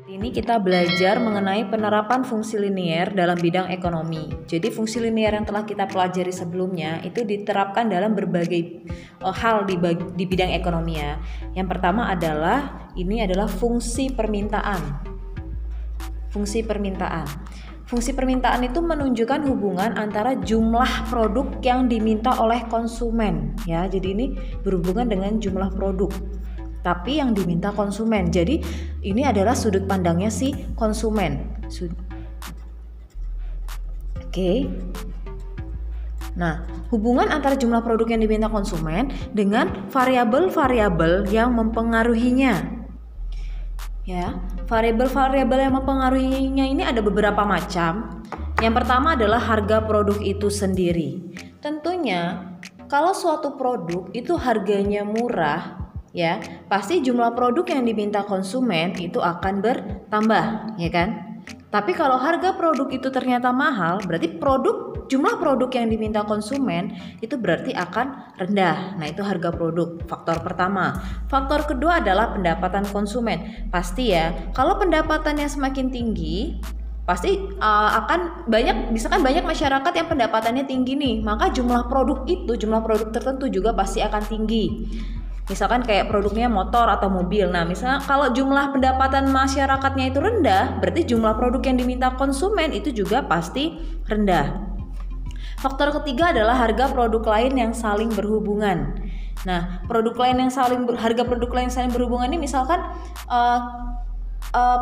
Ini kita belajar mengenai penerapan fungsi linier dalam bidang ekonomi. Jadi fungsi linier yang telah kita pelajari sebelumnya itu diterapkan dalam berbagai hal di bidang ekonomi ya. Yang pertama adalah fungsi permintaan. Fungsi permintaan. Fungsi permintaan itu menunjukkan hubungan antara jumlah produk yang diminta oleh konsumen ya. Jadi ini berhubungan dengan jumlah produk tapi yang diminta konsumen. Jadi ini adalah sudut pandangnya si konsumen. Oke. Nah, hubungan antara jumlah produk yang diminta konsumen dengan variabel-variabel yang mempengaruhinya. Ya, variabel-variabel yang mempengaruhinya ini ada beberapa macam. Yang pertama adalah harga produk itu sendiri. Tentunya kalau suatu produk itu harganya murah, ya, pasti jumlah produk yang diminta konsumen itu akan bertambah, ya kan? Tapi kalau harga produk itu ternyata mahal, berarti jumlah produk yang diminta konsumen itu berarti akan rendah. Nah, itu harga produk, faktor pertama. Faktor kedua adalah pendapatan konsumen. Pasti ya, kalau pendapatannya semakin tinggi, pasti akan misalkan banyak masyarakat yang pendapatannya tinggi nih, maka jumlah produk tertentu juga pasti akan tinggi. Misalkan kayak produknya motor atau mobil. Nah, misalnya kalau jumlah pendapatan masyarakatnya itu rendah, berarti jumlah produk yang diminta konsumen itu juga pasti rendah. Faktor ketiga adalah harga produk lain yang saling berhubungan. Nah, harga produk lain yang saling berhubungan ini misalkan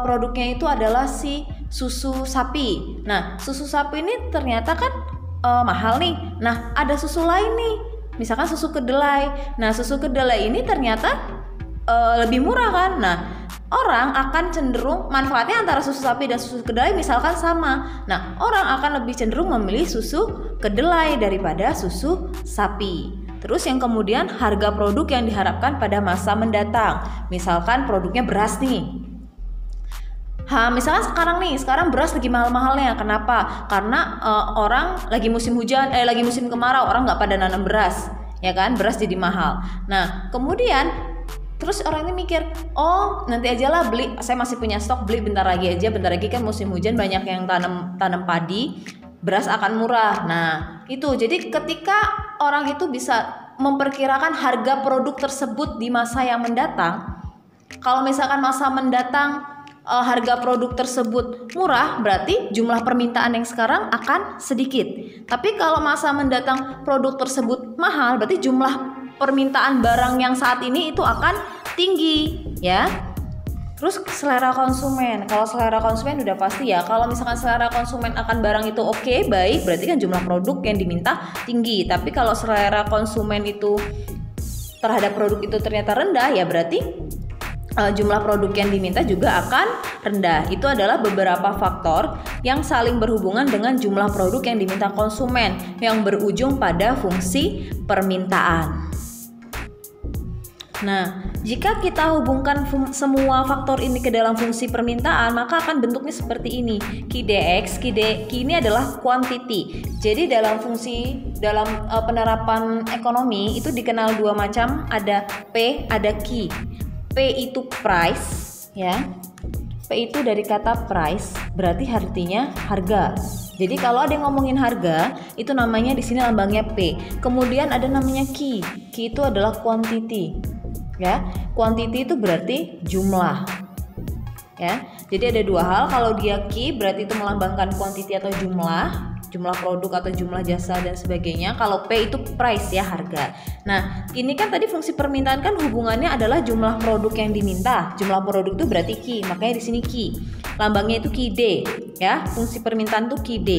produknya itu adalah si susu sapi. Nah, susu sapi ini ternyata kan mahal nih. Nah, ada susu lain nih. Misalkan susu kedelai. Nah, susu kedelai ini ternyata lebih murah kan. Nah, orang akan cenderung manfaatnya antara susu sapi dan susu kedelai misalkan sama. Nah, orang akan lebih cenderung memilih susu kedelai daripada susu sapi. Terus yang kemudian harga produk yang diharapkan pada masa mendatang. Misalkan produknya beras nih. Misalkan sekarang beras lagi mahal-mahalnya. Kenapa? Karena orang lagi musim hujan, lagi musim kemarau, orang nggak pada nanam beras, ya kan? Beras jadi mahal. Nah, kemudian terus orang ini mikir, nanti aja lah beli, saya masih punya stok, beli bentar lagi kan musim hujan banyak yang tanam padi, beras akan murah. Nah, itu jadi ketika orang itu bisa memperkirakan harga produk tersebut di masa yang mendatang, kalau misalkan masa mendatang harga produk tersebut murah, berarti jumlah permintaan yang sekarang akan sedikit. Tapi kalau masa mendatang produk tersebut mahal, berarti jumlah permintaan barang yang saat ini itu akan tinggi, ya. Terus selera konsumen. Kalau selera konsumen udah pasti ya. Kalau misalkan selera konsumen akan barang itu oke, baik, berarti kan jumlah produk yang diminta tinggi. Tapi kalau selera konsumen itu terhadap produk itu ternyata rendah, ya berarti jumlah produk yang diminta juga akan rendah. Itu adalah beberapa faktor yang saling berhubungan dengan jumlah produk yang diminta konsumen yang berujung pada fungsi permintaan. Nah, jika kita hubungkan semua faktor ini ke dalam fungsi permintaan, maka akan bentuknya seperti ini. Q dx, Q ini adalah quantity. Jadi dalam penerapan ekonomi itu dikenal dua macam, ada P, ada Q. P itu price, ya. P itu dari kata price, berarti artinya harga. Jadi kalau ada yang ngomongin harga, itu namanya di sini lambangnya P. Kemudian ada namanya Q. Q itu adalah quantity, ya. Quantity itu berarti jumlah, ya. Jadi ada dua hal. Kalau dia Q berarti itu melambangkan quantity atau jumlah produk atau jumlah jasa dan sebagainya. Kalau P itu price, ya, harga. Nah, ini kan tadi fungsi permintaan kan hubungannya adalah jumlah produk yang diminta. Jumlah produk itu berarti Q, makanya di sini Q. Lambangnya itu QD, ya. Fungsi permintaan itu QD.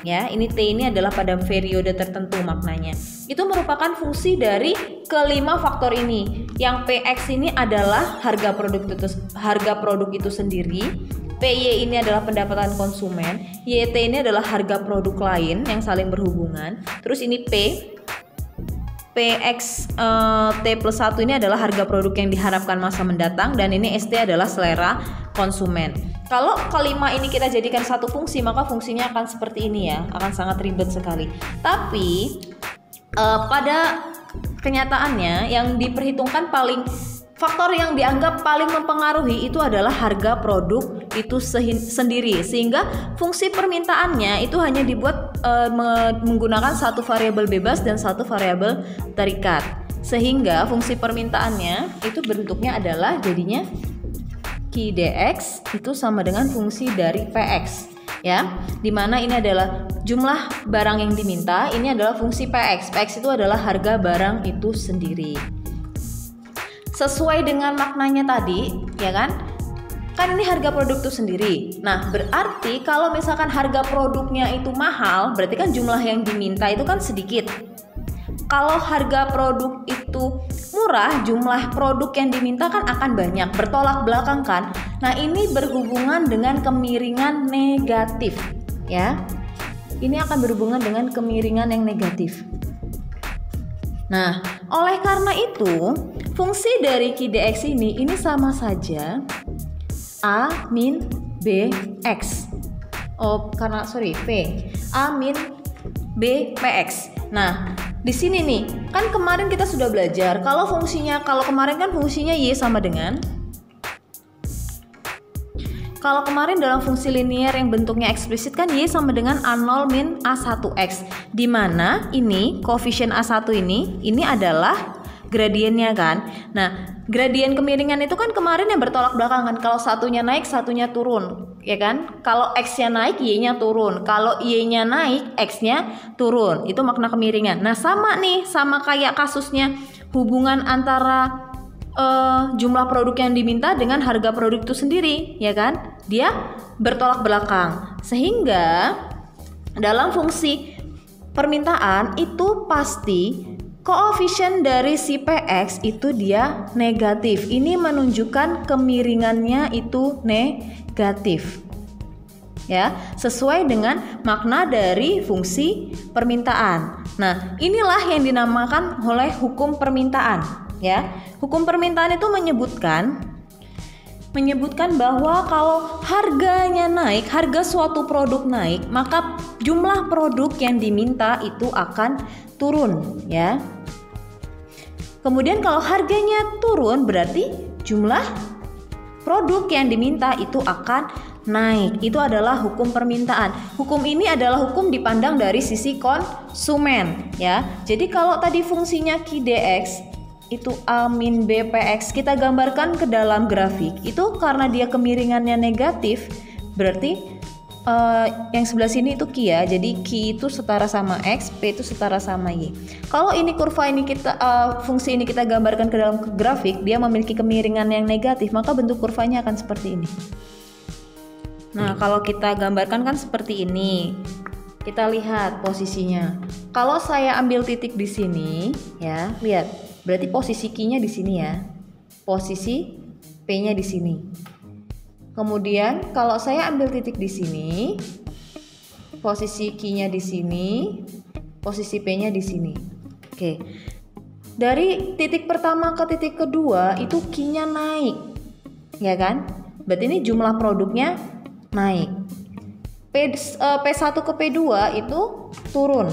Ya, ini T ini adalah pada periode tertentu maknanya. Itu merupakan fungsi dari kelima faktor ini. Yang PX ini adalah harga produk itu sendiri. PY ini adalah pendapatan konsumen, YT ini adalah harga produk lain yang saling berhubungan. Terus ini PX T plus 1 ini adalah harga produk yang diharapkan masa mendatang, dan ini ST adalah selera konsumen. Kalau kelima ini kita jadikan satu fungsi, maka fungsinya akan seperti ini ya, akan sangat ribet sekali. Tapi pada kenyataannya yang diperhitungkan paling faktor yang dianggap paling mempengaruhi itu adalah harga produk itu sendiri, sehingga fungsi permintaannya itu hanya dibuat menggunakan satu variabel bebas dan satu variabel terikat, sehingga fungsi permintaannya itu bentuknya adalah jadinya QDX itu sama dengan fungsi dari PX, ya, dimana ini adalah jumlah barang yang diminta, ini adalah fungsi PX. PX itu adalah harga barang itu sendiri. Sesuai dengan maknanya tadi, ya kan? Kan ini harga produk itu sendiri. Nah, berarti kalau misalkan harga produknya itu mahal, berarti kan jumlah yang diminta itu kan sedikit. Kalau harga produk itu murah, jumlah produk yang diminta kan akan banyak, bertolak belakang kan? Nah, ini berhubungan dengan kemiringan negatif, ya. Ini akan berhubungan dengan kemiringan yang negatif. Nah, oleh karena itu, fungsi dari QDX ini sama saja A min B X. P. A min B PX. Nah, di sini nih, kan kemarin kita sudah belajar kalau kemarin kan fungsinya Y sama dengan, kalau kemarin dalam fungsi linear yang bentuknya eksplisit kan Y sama dengan A0 min A1X, di mana ini koefisien A1 ini adalah gradiennya kan. Nah, gradien kemiringan itu kan kemarin yang bertolak belakang kan. Kalau satunya naik, satunya turun, ya kan? Kalau X-nya naik, Y-nya turun. Kalau Y-nya naik, X-nya turun. Itu makna kemiringan. Nah, sama nih, sama kayak kasusnya hubungan antara jumlah produk yang diminta dengan harga produk itu sendiri, ya kan? Dia bertolak belakang. Sehingga dalam fungsi permintaan itu pasti koefisien dari si PX itu dia negatif. Ini menunjukkan kemiringannya itu negatif. Ya, sesuai dengan makna dari fungsi permintaan. Nah, inilah yang dinamakan oleh hukum permintaan, ya. Hukum permintaan itu menyebutkan bahwa kalau harganya naik, harga suatu produk naik, maka jumlah produk yang diminta itu akan turun, ya. Kemudian kalau harganya turun, berarti jumlah produk yang diminta itu akan naik. Itu adalah hukum permintaan. Hukum ini adalah hukum dipandang dari sisi konsumen, ya. Jadi kalau tadi fungsinya QDX itu A min B PX kita gambarkan ke dalam grafik, itu karena dia kemiringannya negatif, berarti yang sebelah sini itu Q, ya. Jadi Q itu setara sama X, P itu setara sama Y. Kalau ini kurva ini fungsi ini kita gambarkan ke dalam grafik, dia memiliki kemiringan yang negatif, maka bentuk kurvanya akan seperti ini. Nah, kalau kita gambarkan kan seperti ini. Kita lihat posisinya. Kalau saya ambil titik di sini, ya, lihat. Berarti posisi Q-nya di sini, ya. Posisi P-nya di sini. Kemudian kalau saya ambil titik di sini, posisi Q-nya di sini, posisi P-nya di sini. Oke. Dari titik pertama ke titik kedua itu Q-nya naik. Ya kan? Berarti ini jumlah produknya naik. P1 ke P2 itu turun.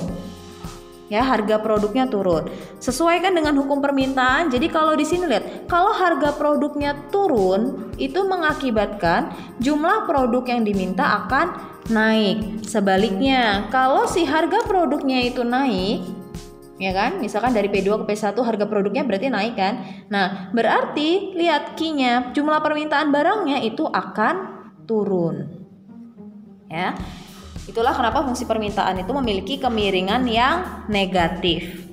Ya, harga produknya turun. Sesuaikan dengan hukum permintaan. Jadi kalau di sini lihat, kalau harga produknya turun, itu mengakibatkan jumlah produk yang diminta akan naik. Sebaliknya, kalau si harga produknya itu naik, ya kan? Misalkan dari P2 ke P1 harga produknya berarti naik kan? Nah, berarti lihat Q-nya, jumlah permintaan barangnya itu akan turun. Ya. Itulah kenapa fungsi permintaan itu memiliki kemiringan yang negatif.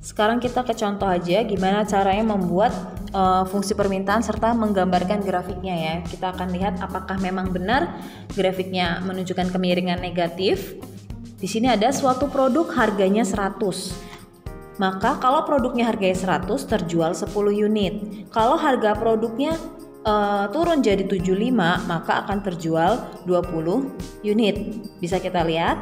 Sekarang kita ke contoh aja gimana caranya membuat fungsi permintaan serta menggambarkan grafiknya, ya. Kita akan lihat apakah memang benar grafiknya menunjukkan kemiringan negatif. Di sini ada suatu produk harganya 100. Maka kalau produknya harganya 100 terjual 10 unit. Kalau harga produknya turun jadi 75, maka akan terjual 20 unit. Bisa kita lihat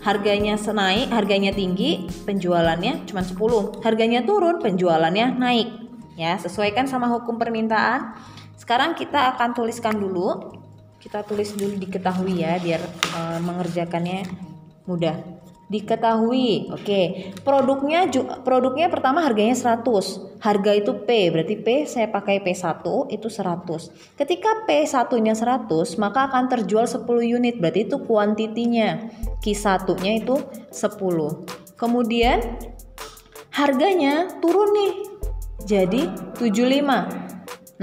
harganya naik, harganya tinggi, penjualannya cuma 10. Harganya turun, penjualannya naik. Ya, sesuaikan sama hukum permintaan. Sekarang kita akan tuliskan dulu. Kita tulis dulu diketahui, ya, biar mengerjakannya mudah. diketahui. Oke, produknya pertama harganya 100. Harga itu P, berarti P saya pakai P1 itu 100. Ketika P1-nya 100, maka akan terjual 10 unit, berarti itu kuantitinya. Q1-nya itu 10. Kemudian harganya turun nih, jadi 75.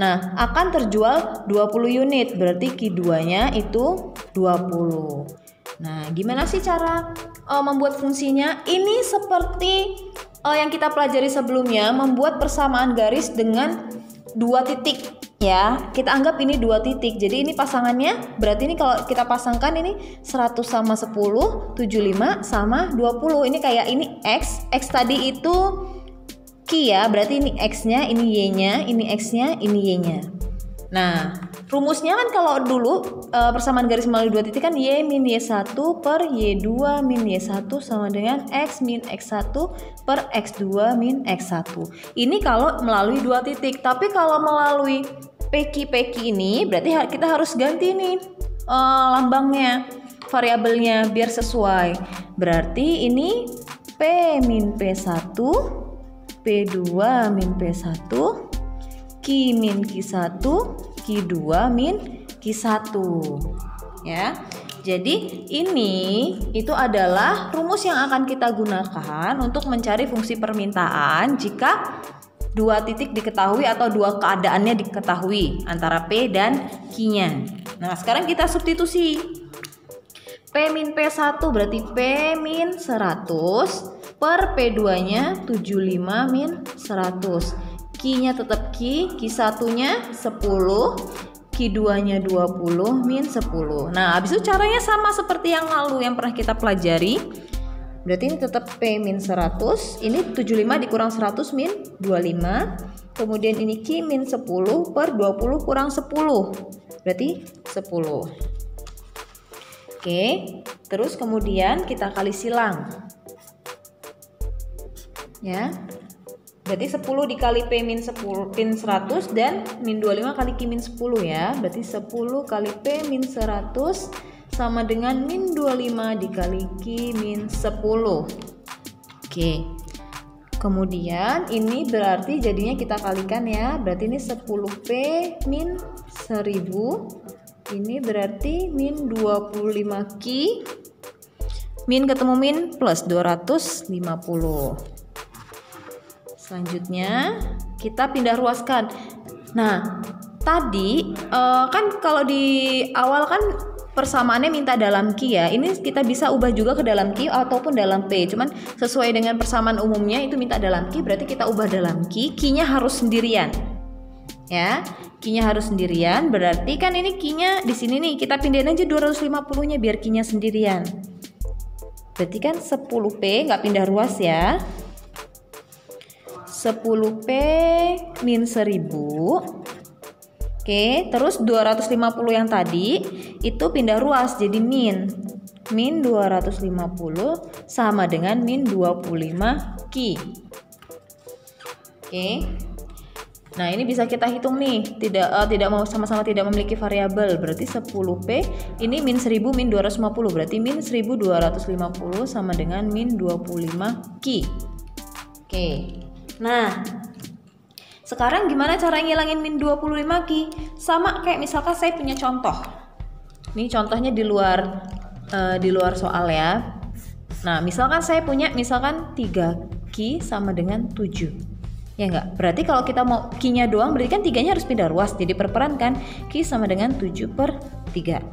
Nah, akan terjual 20 unit, berarti Q2-nya itu 20. Nah, gimana sih cara membuat fungsinya? Ini seperti yang kita pelajari sebelumnya, membuat persamaan garis dengan 2 titik ya. Kita anggap ini 2 titik. Jadi ini pasangannya, berarti ini kalau kita pasangkan ini 100 sama 10, 75 sama 20. Ini kayak ini X tadi itu Q ya, berarti ini X-nya, ini Y-nya, ini X-nya, ini Y-nya. Nah, rumusnya kan kalau dulu persamaan garis melalui 2 titik kan Y min Y1 per Y2 min Y1 sama dengan X min X1 per X2 min X1. Ini kalau melalui 2 titik. Tapi kalau melalui PQ ini berarti kita harus ganti nih lambangnya, variabelnya biar sesuai. Berarti ini P min P1, P2 min P1, Q min Q1, Q2 min Q1 ya. Jadi ini itu adalah rumus yang akan kita gunakan untuk mencari fungsi permintaan jika 2 titik diketahui atau 2 keadaannya diketahui antara P dan Q-nya. Nah, sekarang kita substitusi. P min P1 berarti P min 100 per P2-nya 75 min 100. Q-nya tetap Q, Q1-nya 10, Q2-nya 20 min 10. Nah, habis itu caranya sama seperti yang lalu yang pernah kita pelajari. Berarti ini tetap P min 100, ini 75 dikurang 100 min 25. Kemudian ini Q min 10 per 20 kurang 10. Berarti 10. Oke, terus kemudian kita kali silang. Ya. Berarti 10 dikali P min 10 min 100 dan min 25 kali Q min 10 ya. Berarti 10 kali P min 100 sama dengan min 25 dikali Q min 10. Oke. Kemudian ini berarti jadinya kita kalikan ya. Berarti ini 10P min 1000. Ini berarti min 25Q. Min ketemu min plus 250. Selanjutnya kita pindah ruaskan. Nah, tadi kan kalau di awal kan persamaannya minta dalam Q ya. Ini kita bisa ubah juga ke dalam Q ataupun dalam P. Cuman sesuai dengan persamaan umumnya itu minta dalam Q, berarti kita ubah dalam Q. Q-nya harus sendirian. Ya, Q-nya harus sendirian. Berarti kan ini Q-nya di sini nih. Kita pindahin aja 250-nya biar Q-nya sendirian. Berarti kan 10P nggak pindah ruas ya. 10P min 1000. Oke, terus 250 yang tadi itu pindah ruas jadi min 250 sama dengan min 25Q. Oke. Nah, ini bisa kita hitung nih. Tidak mau sama-sama tidak memiliki variabel. Berarti 10P ini min 1000 min 250. Berarti min 1250 sama dengan min 25Q. Oke. Nah, sekarang gimana cara ngilangin min 25Q? Sama kayak misalkan saya punya contoh. Ini contohnya di luar soal ya. Nah, misalkan saya punya 3Q sama dengan 7. Ya enggak? Berarti kalau kita mau Q-nya doang berarti kan 3-nya harus pindah ruas. Jadi perperan kan Q sama dengan 7/3.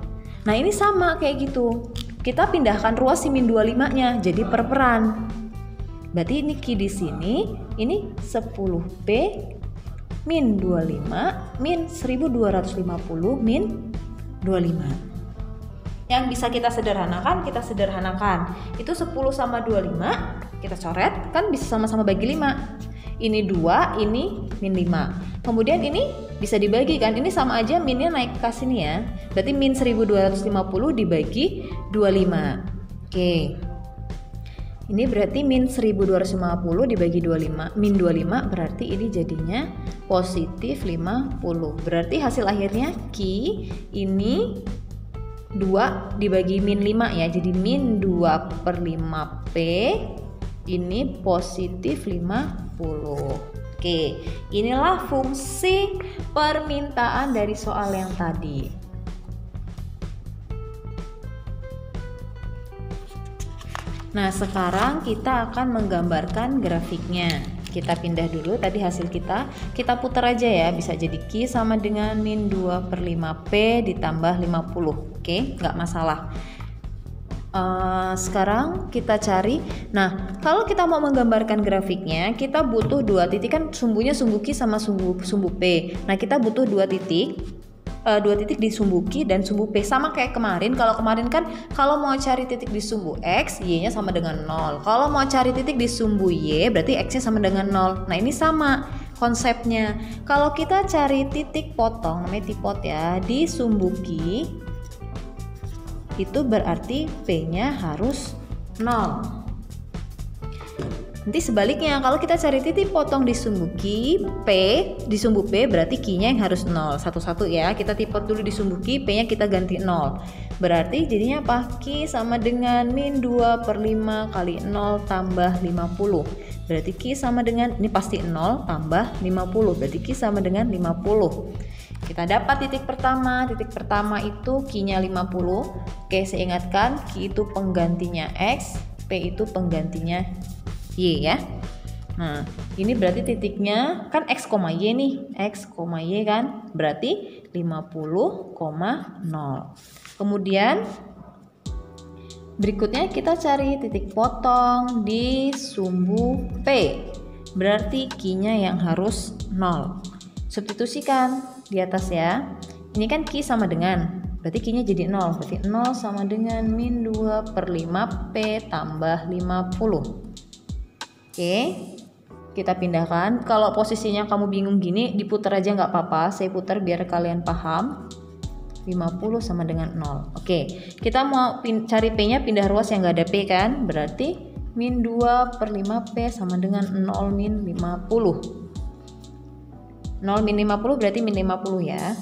Nah, ini sama kayak gitu. Kita pindahkan ruas si min 25-nya jadi perperan. Berarti ini Q di sini, ini 10P min 25 min 1250 min 25. Yang bisa kita sederhanakan, Itu 10 sama 25, kita coret, kan bisa sama-sama bagi 5. Ini 2, ini min 5. Kemudian ini bisa dibagi kan, ini sama aja minnya naik ke sini ya. Berarti min 1250 dibagi 25. Oke. Ini berarti min 1250 dibagi 25, min 25 berarti ini jadinya positif 50. Berarti hasil akhirnya Q ini 2 dibagi min 5 ya. Jadi min 2/5P ini positif 50. Oke, inilah fungsi permintaan dari soal yang tadi. Nah, sekarang kita akan menggambarkan grafiknya. Kita pindah dulu tadi hasil kita putar aja ya. Bisa jadi Q sama dengan min 2/5P ditambah 50. Oke, nggak masalah. Sekarang kita cari. Nah, kalau kita mau menggambarkan grafiknya, kita butuh dua titik, kan sumbunya sumbu Q sama sumbu P. Nah, kita butuh dua titik di sumbu Q dan sumbu P, sama kayak kemarin. Kalau kemarin kan kalau mau cari titik di sumbu X, Y-nya sama dengan 0. Kalau mau cari titik di sumbu Y, berarti X-nya sama dengan 0. Nah, ini sama konsepnya. Kalau kita cari titik potong, namanya tipot ya, di sumbu Q, itu berarti P-nya harus 0. Nanti sebaliknya, kalau kita cari titik potong di sumbu Q, di sumbu P berarti Q-nya yang harus 0. Satu-satu ya, kita tipot dulu di sumbu Q, P-nya kita ganti 0. Berarti jadinya apa? Q sama dengan min 2/5 kali 0 tambah 50. Berarti Q sama dengan, ini pasti 0 tambah 50. Berarti Q sama dengan 50. Kita dapat titik pertama itu Q-nya 50. Oke, saya ingatkan Q itu penggantinya X, P itu penggantinya Y ya. Nah, ini berarti titiknya kan X, Y nih, X, Y kan, berarti 50,0. Kemudian berikutnya kita cari titik potong di sumbu P, berarti Q-nya yang harus 0. Substitusikan di atas ya. Ini kan Q sama dengan, berarti Q-nya jadi 0. Berarti 0 sama dengan min 2/5P tambah 50. Oke, kita pindahkan. Kalau posisinya kamu bingung gini, diputar aja nggak apa-apa. Saya putar biar kalian paham. 50 sama dengan 0. Oke, kita mau cari P-nya, pindah ruas yang nggak ada P kan. Berarti min 2/5P sama dengan 0 min 50. 0 min 50 berarti min 50 ya.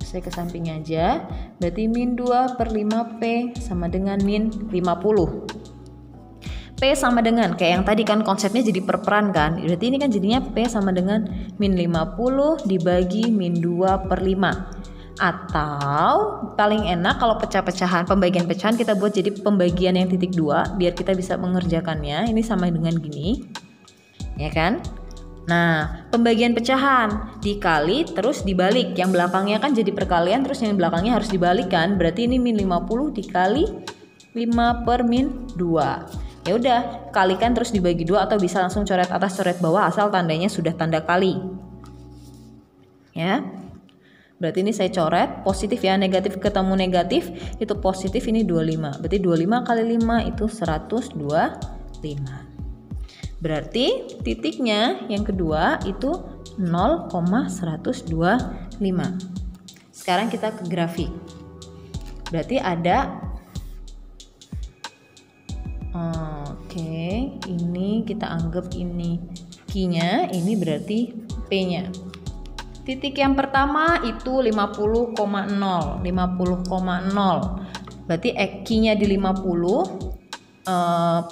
Saya ke samping aja. Berarti min 2/5P sama dengan min 50. P sama dengan, kayak yang tadi kan konsepnya jadi perperan kan. Berarti ini kan jadinya P sama dengan min 50 dibagi min 2/5. Atau paling enak kalau pecah-pecahan, pembagian pecahan kita buat jadi pembagian yang titik 2 biar kita bisa mengerjakannya. Ini sama dengan gini. Ya kan? Nah, pembagian pecahan dikali terus dibalik. Yang belakangnya kan jadi perkalian, terus yang belakangnya harus dibalik kan. Berarti ini min 50 dikali 5/min 2. Ya udah, kalikan terus dibagi 2 atau bisa langsung coret atas coret bawah asal tandanya sudah tanda kali. Ya. Berarti ini saya coret positif ya, negatif ketemu negatif itu positif, ini 25. Berarti 25 kali 5 itu 125. Berarti titiknya yang kedua itu 0,125. Sekarang kita ke grafik. Berarti ada ini kita anggap ini Q-nya, ini berarti P-nya. Titik yang pertama itu 50,0. Berarti Q-nya di 50,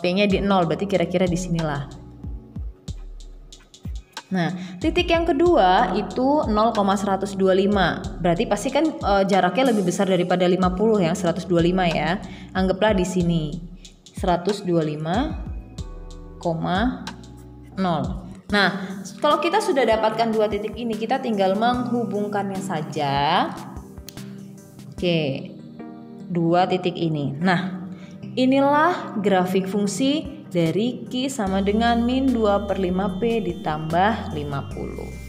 P-nya di 0, berarti kira-kira di sinilah. Nah, titik yang kedua itu 0,125. Berarti pasti kan jaraknya lebih besar daripada 50 yang 125 ya. Anggaplah di sini 125,0. Nah, kalau kita sudah dapatkan dua titik ini, kita tinggal menghubungkannya saja. Oke, dua titik ini. Nah, inilah grafik fungsi dari Q sama dengan min 2/5P ditambah 50.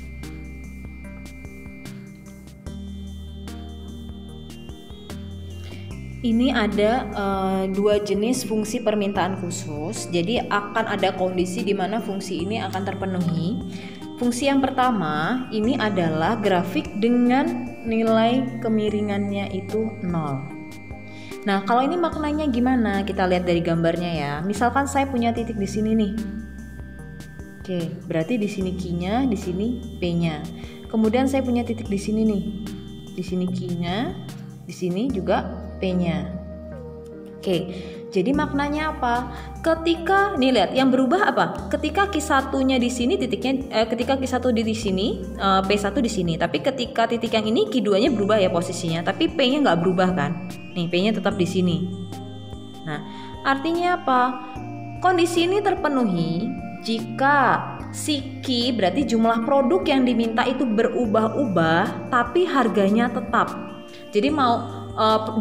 Ini ada dua jenis fungsi permintaan khusus. Jadi akan ada kondisi di mana fungsi ini akan terpenuhi. Fungsi yang pertama ini adalah grafik dengan nilai kemiringannya itu 0. Nah, kalau ini maknanya gimana? Kita lihat dari gambarnya ya. Misalkan saya punya titik di sini nih. Oke, berarti di sini Q-nya, di sini P-nya. Kemudian saya punya titik di sini nih. Di sini Q-nya, Di sini juga P-nya. Oke, jadi maknanya apa? Ketika nih lihat yang berubah apa? Ketika Q1-nya di sini titiknya ketika Q1 di sini, P1 di sini. Tapi ketika titik yang ini Q2-nya berubah ya posisinya, tapi P-nya nggak berubah kan? Nih, P-nya tetap di sini. Nah, artinya apa? Kondisi ini terpenuhi jika si Q berarti jumlah produk yang diminta itu berubah-ubah tapi harganya tetap. Jadi mau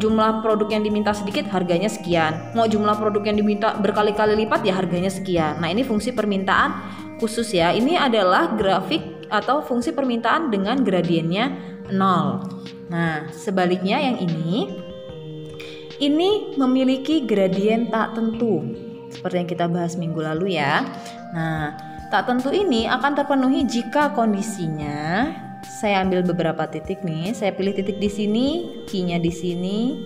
jumlah produk yang diminta sedikit harganya sekian, mau jumlah produk yang diminta berkali-kali lipat ya harganya sekian. Nah, ini fungsi permintaan khusus ya. Ini adalah grafik atau fungsi permintaan dengan gradiennya 0. Nah, sebaliknya yang ini memiliki gradien tak tentu seperti yang kita bahas minggu lalu ya. Nah, tak tentu ini akan terpenuhi jika kondisinya, saya ambil beberapa titik nih, saya pilih titik di sini, Q-nya di sini,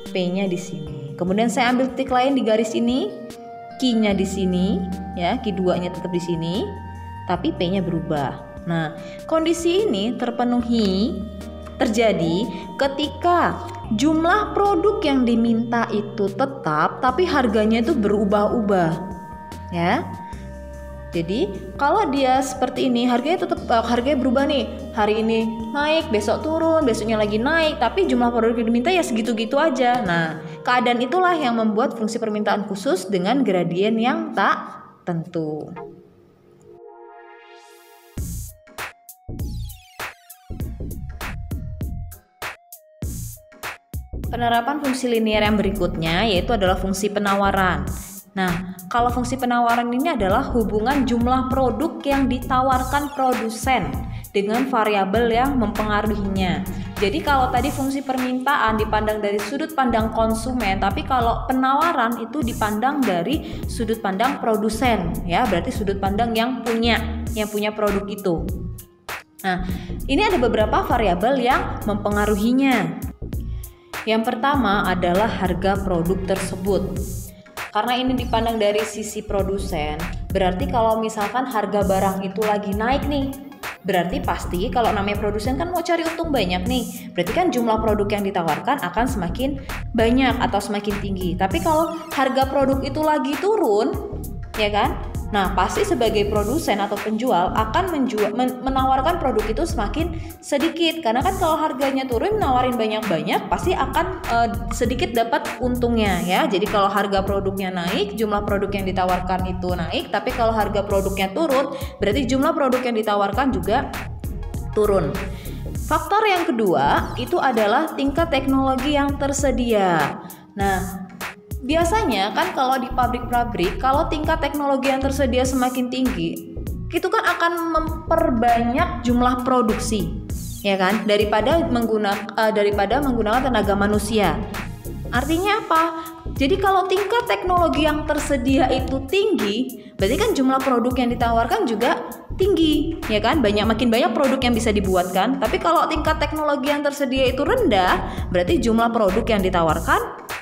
P-nya di sini. Kemudian saya ambil titik lain di garis ini, Q-nya di sini, ya, Q2-nya tetap di sini, tapi P-nya berubah. Nah, kondisi ini terjadi ketika jumlah produk yang diminta itu tetap, tapi harganya itu berubah-ubah, ya. Jadi kalau dia seperti ini harganya berubah nih, hari ini naik, besok turun, besoknya lagi naik, tapi jumlah produk yang diminta ya segitu-gitu aja. Nah, keadaan itulah yang membuat fungsi permintaan khusus dengan gradien yang tak tentu. Penerapan fungsi linear yang berikutnya yaitu adalah fungsi penawaran. Nah, kalau fungsi penawaran ini adalah hubungan jumlah produk yang ditawarkan produsen dengan variabel yang mempengaruhinya. Jadi kalau tadi fungsi permintaan dipandang dari sudut pandang konsumen, tapi kalau penawaran itu dipandang dari sudut pandang produsen, ya, berarti sudut pandang yang punya produk itu. Nah, ini ada beberapa variabel yang mempengaruhinya. Yang pertama adalah harga produk tersebut. Karena ini dipandang dari sisi produsen, berarti kalau misalkan harga barang itu lagi naik nih, berarti pasti kalau namanya produsen kan mau cari untung banyak nih, berarti kan jumlah produk yang ditawarkan akan semakin banyak atau semakin tinggi. Tapi kalau harga produk itu lagi turun, ya kan? Nah, pasti sebagai produsen atau penjual akan menawarkan produk itu semakin sedikit. Karena kan kalau harganya turun, nawarin banyak-banyak, pasti akan sedikit dapat untungnya ya. Jadi kalau harga produknya naik, jumlah produk yang ditawarkan itu naik. Tapi kalau harga produknya turun, berarti jumlah produk yang ditawarkan juga turun. Faktor yang kedua itu adalah tingkat teknologi yang tersedia. Nah, biasanya kan kalau di pabrik-pabrik, kalau tingkat teknologi yang tersedia semakin tinggi, itu kan akan memperbanyak jumlah produksi, ya kan? Daripada menggunakan tenaga manusia. Artinya apa? Jadi kalau tingkat teknologi yang tersedia itu tinggi, berarti kan jumlah produk yang ditawarkan juga tinggi, ya kan? Makin banyak produk yang bisa dibuatkan. Tapi kalau tingkat teknologi yang tersedia itu rendah, berarti jumlah produk yang ditawarkan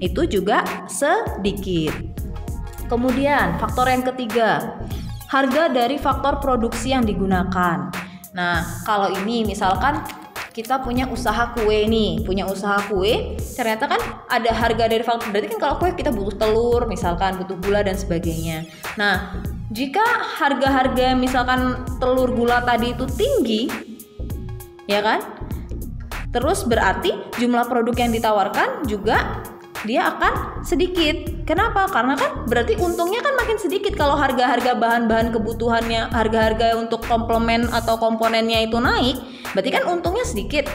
itu juga sedikit. Kemudian faktor yang ketiga, harga dari faktor produksi yang digunakan. Nah, kalau ini misalkan kita punya usaha kue nih, ternyata kan ada harga dari faktor, berarti kan kalau kue kita butuh telur, misalkan butuh gula dan sebagainya. Nah, jika harga-harga misalkan telur gula tadi itu tinggi, ya kan? Terus berarti jumlah produk yang ditawarkan juga dia akan sedikit. Kenapa? Karena kan berarti untungnya kan makin sedikit kalau harga-harga bahan-bahan kebutuhannya, harga-harga untuk komplement atau komponennya itu naik, berarti kan untungnya sedikit,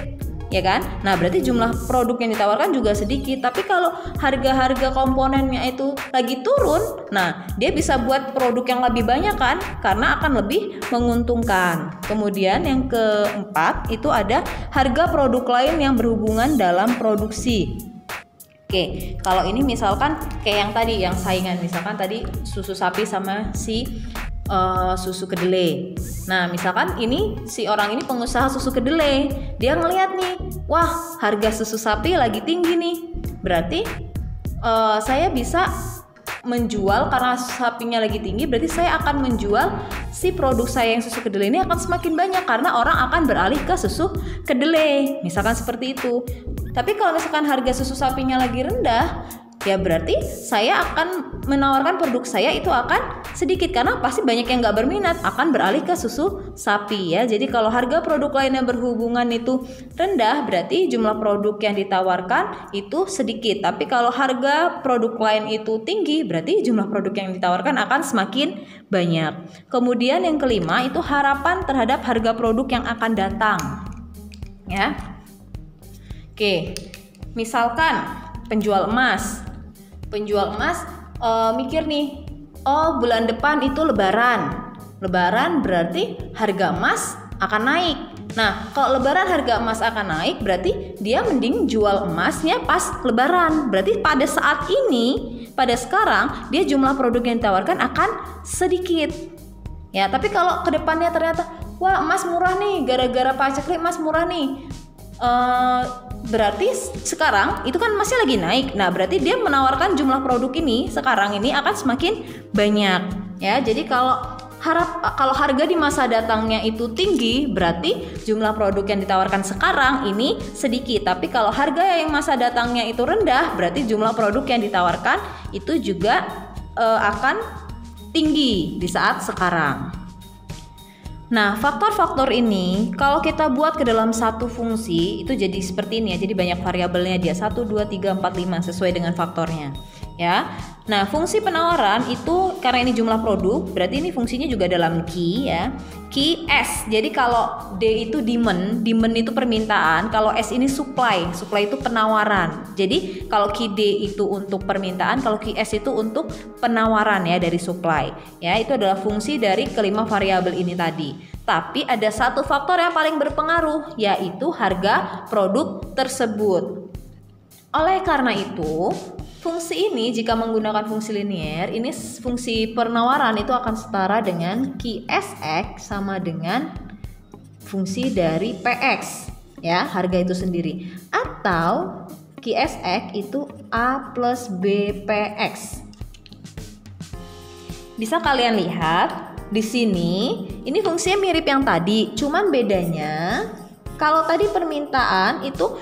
ya kan? Nah, berarti jumlah produk yang ditawarkan juga sedikit. Tapi kalau harga-harga komponennya itu lagi turun, nah dia bisa buat produk yang lebih banyak kan, karena akan lebih menguntungkan. Kemudian yang keempat itu ada harga produk lain yang berhubungan dalam produksi. Oke, kalau ini misalkan kayak yang tadi, yang saingan, misalkan tadi susu sapi sama si susu kedelai. Nah, misalkan ini si orang ini pengusaha susu kedelai, dia ngelihat nih, wah harga susu sapi lagi tinggi nih, berarti saya bisa menjual, karena sapinya lagi tinggi, berarti saya akan menjual si produk saya yang susu kedelai ini akan semakin banyak karena orang akan beralih ke susu kedelai, misalkan seperti itu. Tapi kalau misalkan harga susu sapinya lagi rendah, ya berarti saya akan menawarkan produk saya itu akan sedikit, karena pasti banyak yang nggak berminat akan beralih ke susu sapi ya. Jadi kalau harga produk lain yang berhubungan itu rendah, berarti jumlah produk yang ditawarkan itu sedikit. Tapi kalau harga produk lain itu tinggi, berarti jumlah produk yang ditawarkan akan semakin banyak. Kemudian yang kelima itu harapan terhadap harga produk yang akan datang ya. Oke, misalkan penjual emas mikir nih, oh bulan depan itu lebaran berarti harga emas akan naik. Nah, kalau lebaran harga emas akan naik, berarti dia mending jual emasnya pas lebaran. Berarti pada saat ini, pada sekarang, dia jumlah produk yang ditawarkan akan sedikit. Ya, tapi kalau kedepannya ternyata, wah emas murah nih, gara-gara paceklik emas murah nih. Berarti sekarang itu kan emasnya lagi naik. Nah, berarti dia menawarkan jumlah produk ini sekarang ini akan semakin banyak ya. Jadi kalau harga di masa datangnya itu tinggi, berarti jumlah produk yang ditawarkan sekarang ini sedikit. Tapi kalau harga yang masa datangnya itu rendah, berarti jumlah produk yang ditawarkan itu juga akan tinggi di saat sekarang. Nah, faktor-faktor ini kalau kita buat ke dalam satu fungsi itu jadi seperti ini ya. Jadi banyak variabelnya dia 1, 2, 3, 4, 5 sesuai dengan faktornya ya. Nah, fungsi penawaran itu karena ini jumlah produk, berarti ini fungsinya juga dalam key ya. Key S. Jadi kalau D itu demand itu permintaan, kalau S ini supply itu penawaran. Jadi kalau key D itu untuk permintaan, kalau key S itu untuk penawaran ya dari supply. Ya, itu adalah fungsi dari kelima variabel ini tadi. Tapi ada satu faktor yang paling berpengaruh, yaitu harga produk tersebut. Oleh karena itu, fungsi ini jika menggunakan fungsi linear, ini fungsi penawaran itu akan setara dengan QSX sama dengan fungsi dari PX ya, harga itu sendiri. Atau QSX itu A plus BPX. Bisa kalian lihat di sini, ini fungsinya mirip yang tadi, cuman bedanya kalau tadi permintaan itu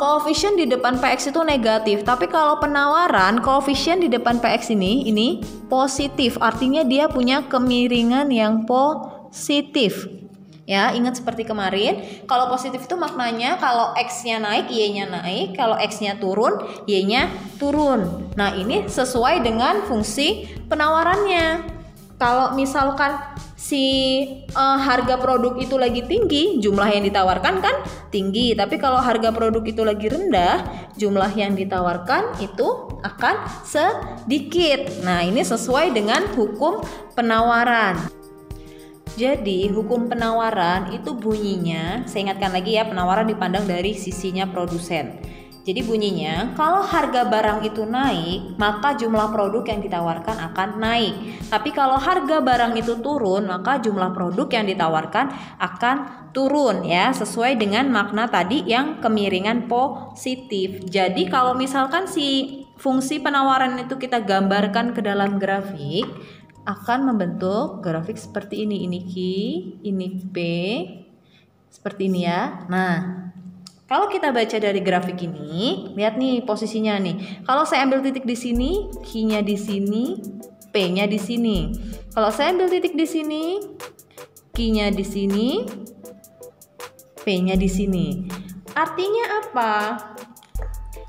koefisien di depan PX itu negatif, tapi kalau penawaran koefisien di depan PX ini positif, artinya dia punya kemiringan yang positif. Ya, ingat seperti kemarin, kalau positif itu maknanya kalau X-nya naik, Y-nya naik, kalau X-nya turun, Y-nya turun. Nah, ini sesuai dengan fungsi penawarannya. Kalau misalkan harga produk itu lagi tinggi, jumlah yang ditawarkan kan tinggi. Tapi kalau harga produk itu lagi rendah, jumlah yang ditawarkan itu akan sedikit. Nah, ini sesuai dengan hukum penawaran. Jadi, hukum penawaran itu bunyinya, saya ingatkan lagi ya, penawaran dipandang dari sisinya produsen. Jadi bunyinya, kalau harga barang itu naik, maka jumlah produk yang ditawarkan akan naik. Tapi kalau harga barang itu turun, maka jumlah produk yang ditawarkan akan turun ya, sesuai dengan makna tadi yang kemiringan positif. Jadi kalau misalkan si fungsi penawaran itu kita gambarkan ke dalam grafik, akan membentuk grafik seperti ini. Ini Q, ini P, seperti ini ya. Nah, kalau kita baca dari grafik ini, lihat nih posisinya nih. Kalau saya ambil titik di sini, Q-nya di sini, P-nya di sini. Kalau saya ambil titik di sini, Q-nya di sini, P-nya di sini. Artinya apa?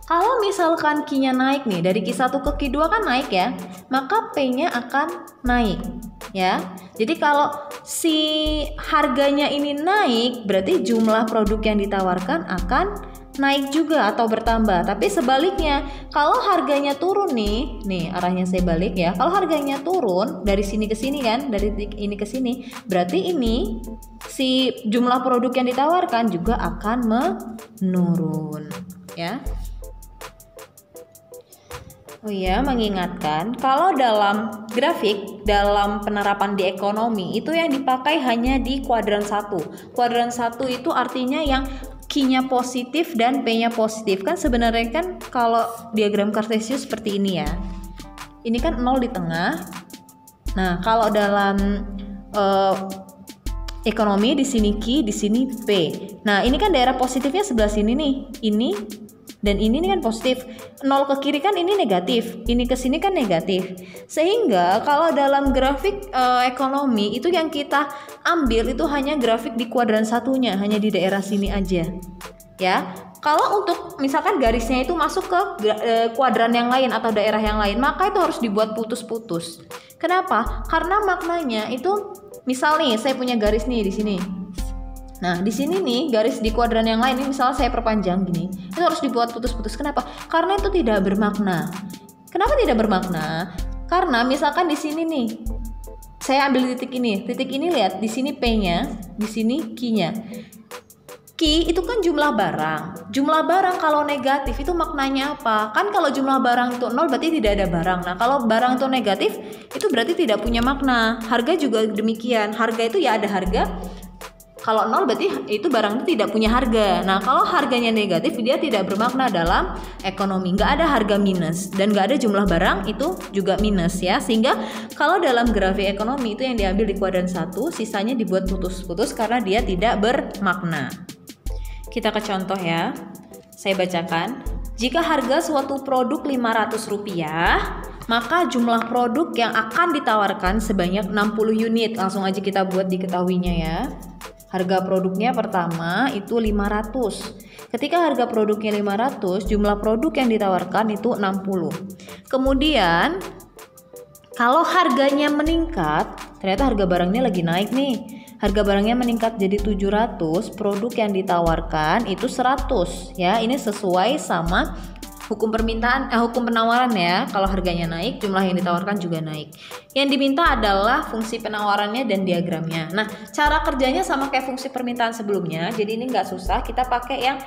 Kalau misalkan Q-nya naik nih, dari Q1 ke Q2 kan naik ya, maka P-nya akan naik ya. Jadi kalau si harganya ini naik, berarti jumlah produk yang ditawarkan akan naik juga atau bertambah. Tapi sebaliknya, kalau harganya turun nih arahnya saya balik ya. Kalau harganya turun dari sini ke sini kan, dari ini ke sini, berarti ini si jumlah produk yang ditawarkan juga akan menurun ya. Oh iya, mengingatkan kalau dalam grafik, dalam penerapan di ekonomi itu yang dipakai hanya di kuadran 1. Kuadran 1 itu artinya yang Q-nya positif dan P-nya positif. Kan sebenarnya kan kalau diagram Cartesius seperti ini ya. Ini kan 0 di tengah. Nah, kalau dalam ekonomi, di sini Q, di sini P. Nah, ini kan daerah positifnya sebelah sini nih. Ini dan ini kan positif. 0 ke kiri kan ini negatif. Ini ke sini kan negatif. Sehingga kalau dalam grafik ekonomi itu yang kita ambil itu hanya grafik di kuadran satunya, hanya di daerah sini aja. Ya. Kalau untuk misalkan garisnya itu masuk ke kuadran yang lain atau daerah yang lain, maka itu harus dibuat putus-putus. Kenapa? Karena maknanya itu misal nih saya punya garis nih di sini. Nah, di sini nih garis di kuadran yang lain ini misalnya saya perpanjang gini. Itu harus dibuat putus-putus. Kenapa? Karena itu tidak bermakna. Kenapa tidak bermakna? Karena misalkan di sini nih saya ambil titik ini. Titik ini lihat, di sini P-nya, di sini Q-nya. Q itu kan jumlah barang. Jumlah barang kalau negatif itu maknanya apa? Kan kalau jumlah barang itu 0 berarti tidak ada barang. Nah, kalau barang itu negatif itu berarti tidak punya makna. Harga juga demikian. Harga itu ya ada harga. Kalau 0 berarti itu barang itu tidak punya harga. Nah, kalau harganya negatif dia tidak bermakna dalam ekonomi. Nggak ada harga minus dan nggak ada jumlah barang itu juga minus ya. Sehingga kalau dalam grafik ekonomi itu yang diambil di kuadran 1, sisanya dibuat putus-putus karena dia tidak bermakna. Kita ke contoh ya. Saya bacakan. Jika harga suatu produk Rp500, maka jumlah produk yang akan ditawarkan sebanyak 60 unit. Langsung aja kita buat diketahuinya ya. Harga produknya pertama itu 500. Ketika harga produknya 500, jumlah produk yang ditawarkan itu 60. Kemudian kalau harganya meningkat, ternyata harga barangnya lagi naik nih. Harga barangnya meningkat jadi 700, produk yang ditawarkan itu 100 ya. Ini sesuai sama hukum penawaran ya. Kalau harganya naik, jumlah yang ditawarkan juga naik. Yang diminta adalah fungsi penawarannya dan diagramnya. Nah, cara kerjanya sama kayak fungsi permintaan sebelumnya. Jadi ini nggak susah, kita pakai yang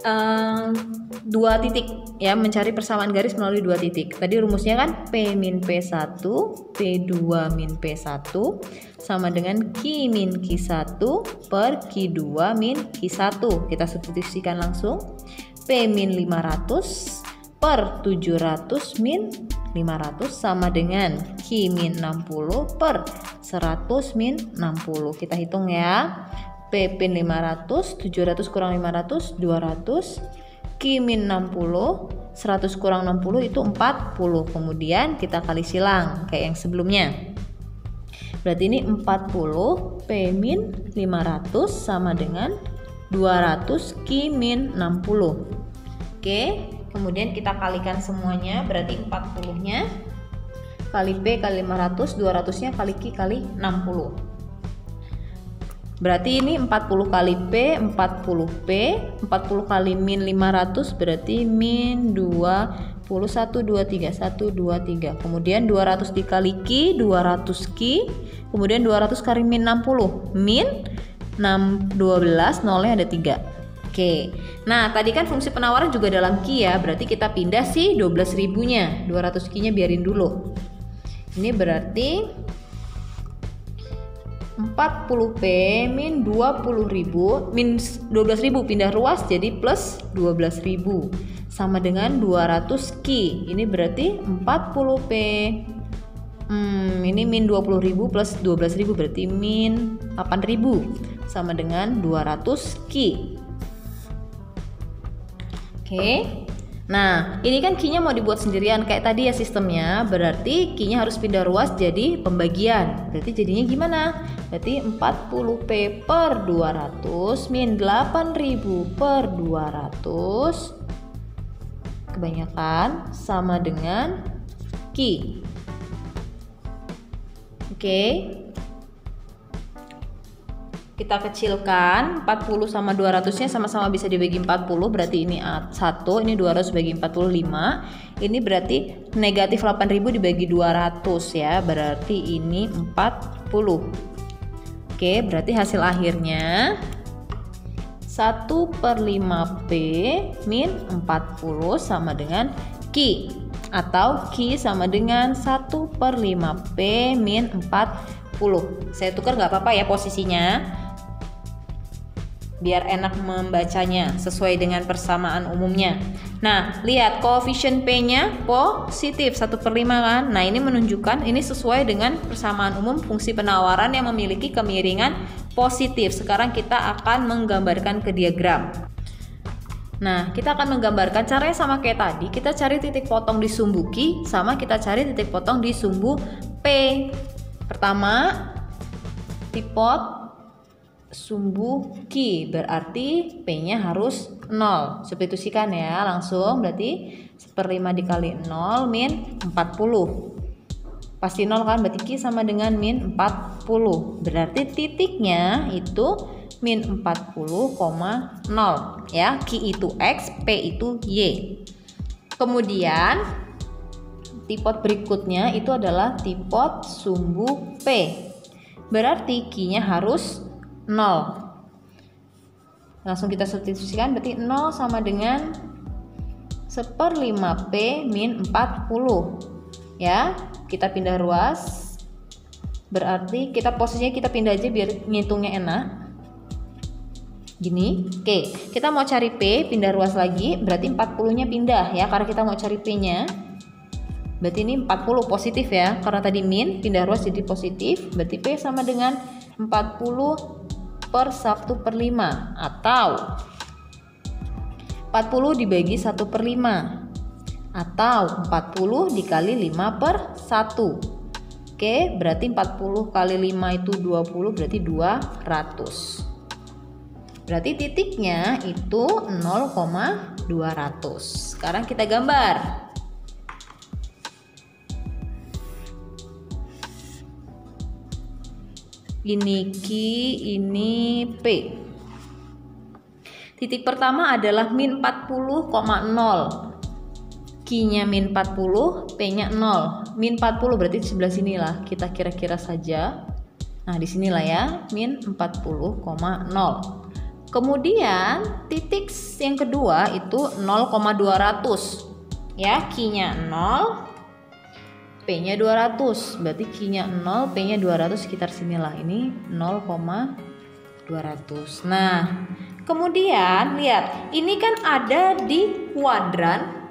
2 titik ya, mencari persamaan garis melalui 2 titik. Tadi rumusnya kan P min P1, P2 min P1 sama dengan Q min Q1 per Q2 min Q1. Kita substitusikan langsung. P min 500 per 700 min 500 sama dengan Q min 60 per 100 min 60. Kita hitung ya. P min 500, 700 kurang 500, 200. Q min 60, 100 kurang 60 itu 40. Kemudian kita kali silang kayak yang sebelumnya. Berarti ini 40 P min 500 sama dengan 200 Q min 60. Oke, kemudian kita kalikan semuanya, berarti 40-nya kali P kali 500, 200-nya kali Q kali 60. Berarti ini 40 kali P, 40P, 40 kali min 500 berarti min 21, 23, 1, 2, 3. Kemudian 200 dikali Q, 200 Q. Kemudian 200 kali min 60, min 12, nolnya ada 3. Oke, nah tadi kan fungsi penawaran juga dalam Q ya, berarti kita pindah sih 12.000-nya, 200 Q-nya biarin dulu. Ini berarti 40P min 20.000 min 12.000 pindah ruas jadi plus 12.000 sama dengan 200 Q. Ini berarti 40P ini min 20.000 plus 12.000 berarti min 8.000 sama dengan 200 Q. Oke. Nah, ini kan Q-nya mau dibuat sendirian kayak tadi ya sistemnya. Berarti Q-nya harus pindah ruas jadi pembagian. Berarti jadinya gimana? Berarti 40P per 200 min 8.000 per 200 kebanyakan sama dengan Q. Oke. Kita kecilkan 40 sama 200-nya sama-sama bisa dibagi 40, berarti ini 1, ini 200 bagi 45. Ini berarti negatif 8.000 dibagi 200 ya, berarti ini 40. Oke, berarti hasil akhirnya 1/5P min 40 sama dengan Q. Atau Q sama dengan 1/5P min 40. Saya tukar nggak apa-apa ya posisinya, biar enak membacanya sesuai dengan persamaan umumnya. Nah, lihat koefisien P-nya positif 1/5 kan. Nah, ini menunjukkan ini sesuai dengan persamaan umum fungsi penawaran yang memiliki kemiringan positif. Sekarang kita akan menggambarkan ke diagram. Nah, kita akan menggambarkan caranya sama kayak tadi. Kita cari titik potong di sumbu Q sama kita cari titik potong di sumbu P. Pertama, tipot sumbu Q, berarti P-nya harus 0. Substitusikan ya, langsung berarti 1/5 dikali 0 min 40. Pasti 0 kan, berarti Q sama dengan min 40. Berarti titiknya itu min 40,0 ya. Q itu X, P itu Y. Kemudian tipot berikutnya itu adalah tipot sumbu P. Berarti Q-nya harus 0. Langsung kita substitusikan, berarti 0 sama dengan 1/5 P min 40 ya. Kita pindah ruas, berarti kita posisinya kita pindah aja biar ngitungnya enak gini. Oke, kita mau cari P, pindah ruas lagi, berarti 40 nya pindah ya, karena kita mau cari P nya. Berarti ini 40 positif ya, karena tadi min, pindah ruas jadi positif, berarti P sama dengan 40/1/5 atau 40 dibagi 1/5 atau 40 dikali 5/1. Oke, berarti 40 kali 5 itu 20, berarti 200. Berarti titiknya itu 0,200. Sekarang kita gambar. Ini Q, ini P. Titik pertama adalah min 40,0. Q-nya min 40, P-nya 0. Min 40 berarti di sebelah sinilah, kita kira-kira saja. Nah, di sinilah ya, min 40,0. Kemudian titik yang kedua itu 0,200. Ya, Q-nya 0, P-nya 200. Berarti Q-nya 0, P-nya 200, sekitar sinilah. Ini 0,200. Nah, kemudian lihat, ini kan ada di kuadran.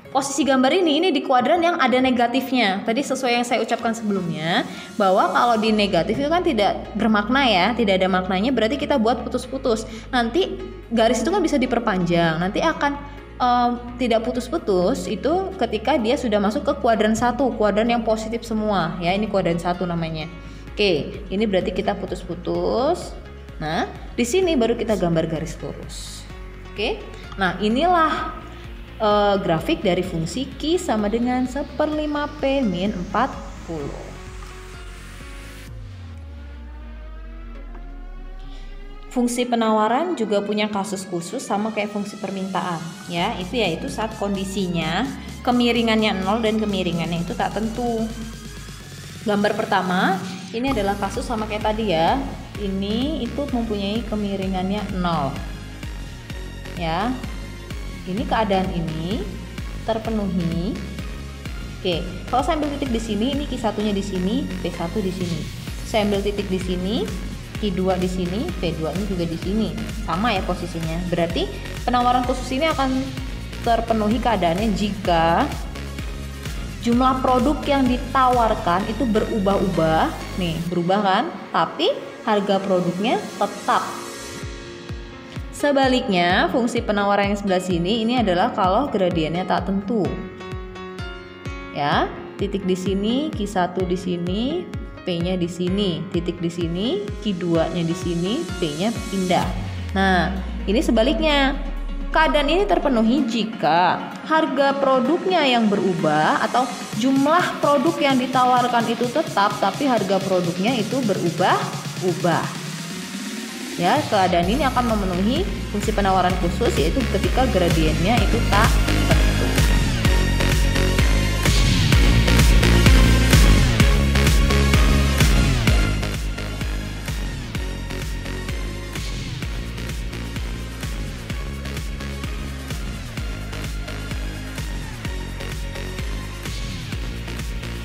Posisi gambar ini di kuadran yang ada negatifnya. Tadi sesuai yang saya ucapkan sebelumnya, bahwa kalau di negatif itu kan tidak bermakna ya, tidak ada maknanya, berarti kita buat putus-putus. Nanti garis itu kan bisa diperpanjang, nanti akan tidak putus-putus itu ketika dia sudah masuk ke kuadran 1, kuadran yang positif semua ya. Ini kuadran 1 namanya. Oke, ini berarti kita putus-putus. Nah, di sini baru kita gambar garis lurus. Oke. Nah, inilah grafik dari fungsi Q sama dengan 1/5 P min 40. Fungsi penawaran juga punya kasus khusus sama kayak fungsi permintaan ya, itu yaitu saat kondisinya kemiringannya 0 dan kemiringannya itu tak tentu. Gambar pertama ini adalah kasus sama kayak tadi ya, ini itu mempunyai kemiringannya 0 ya. Ini keadaan ini terpenuhi. Oke, kalau saya ambil titik di sini, ini Q1-nya di sini, P1 di sini. Saya ambil titik di sini, Q2 di sini, P2-nya juga di sini. Sama ya posisinya. Berarti penawaran khusus ini akan terpenuhi keadaannya jika jumlah produk yang ditawarkan itu berubah-ubah. Nih, berubah kan? Tapi harga produknya tetap. Sebaliknya, fungsi penawaran yang sebelah sini ini adalah kalau gradiennya tak tentu. Ya, titik di sini, Q1 di sini, P-nya di sini, titik di sini, Q2-nya di sini, P-nya pindah. Nah, ini sebaliknya. Keadaan ini terpenuhi jika harga produknya yang berubah atau jumlah produk yang ditawarkan itu tetap, tapi harga produknya itu berubah-ubah. Ya, keadaan ini akan memenuhi fungsi penawaran khusus, yaitu ketika gradiennya itu tak